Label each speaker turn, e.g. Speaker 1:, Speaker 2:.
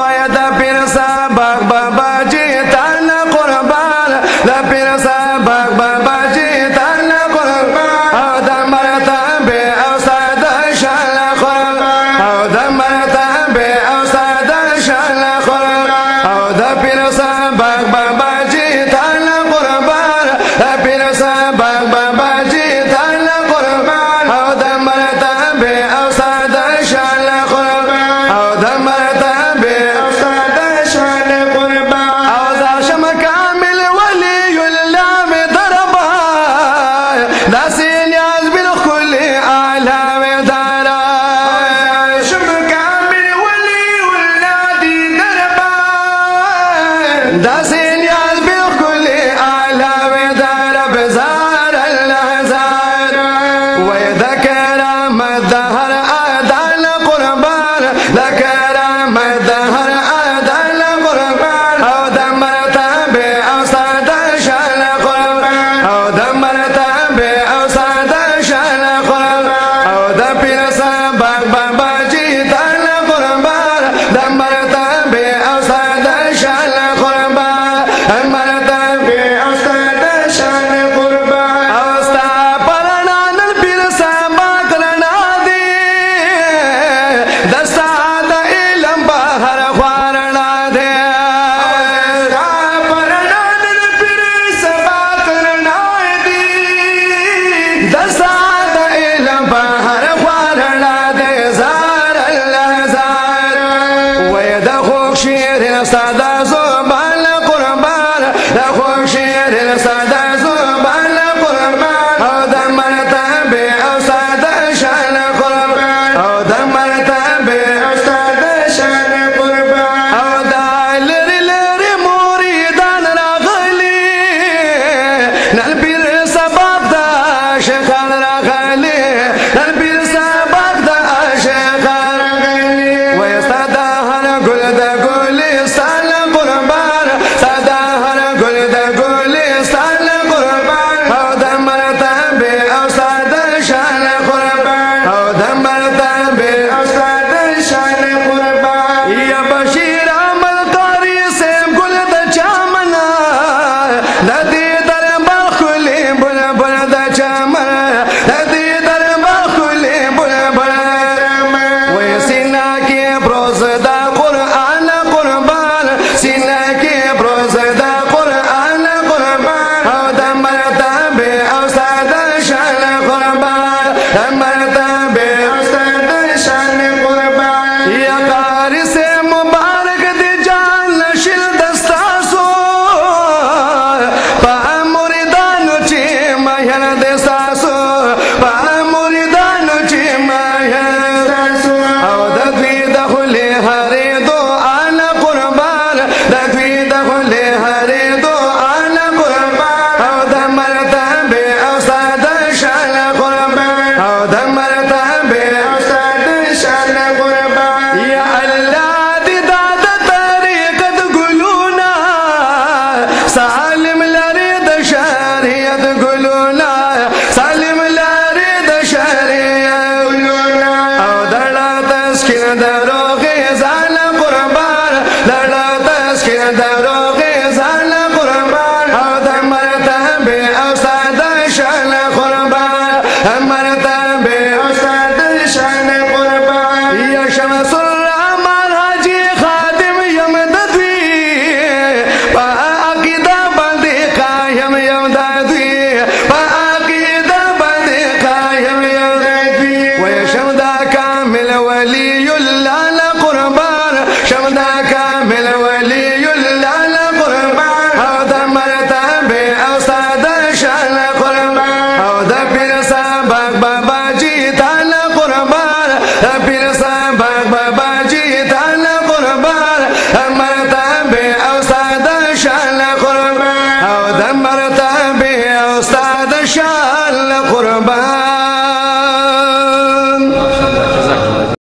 Speaker 1: وای د پیر سبق بابا جی تن قربان د پیر سبق بابا جی تن قربان او د مرتبه او صد شل قربان او د مرتبه او صد شل قربان او د پیر سبق بابا جی تن قربان د پیر سبق بابا جی تن قربان او د مرتبه او صد شل قربان او د مرتبه او صد شل قربان او دا شم کامل ولی الله دربار داسې نیاز بالکل اعلی دربار شم کامل ولی الله دی دربار داسې نیاز بالکل اعلی درب زار الله زار وای د کرامت د هر اذان قربان د کرامت د هر اذان قربان او د مرتبه او صد شل قربان او د مرتبه او صد شل قربان او د پیر سبق بابا جی تن قربان د مرتبه او صد شل قربان مرتبه او صد شل قربان او ستا پرنا نن پیر سبق رنا دی دستا د علم بهر خوارنا دی ستا پرنا نن پیر سبق رنا دی دستا د علم بهر خوارنا دی زار الله زار وای د خوږ شعر ساده زبان قربان د خوږ شعر ساده زبان قربان او د مرتبه او صد شل قربان او د مرتبه او صد شل قربان او د لری لری مریدان راغلی نن پیر سبق د عاشقان راغلی نن پیر سبق د عاشقان راغلی وای ستا د هر ګل د ګل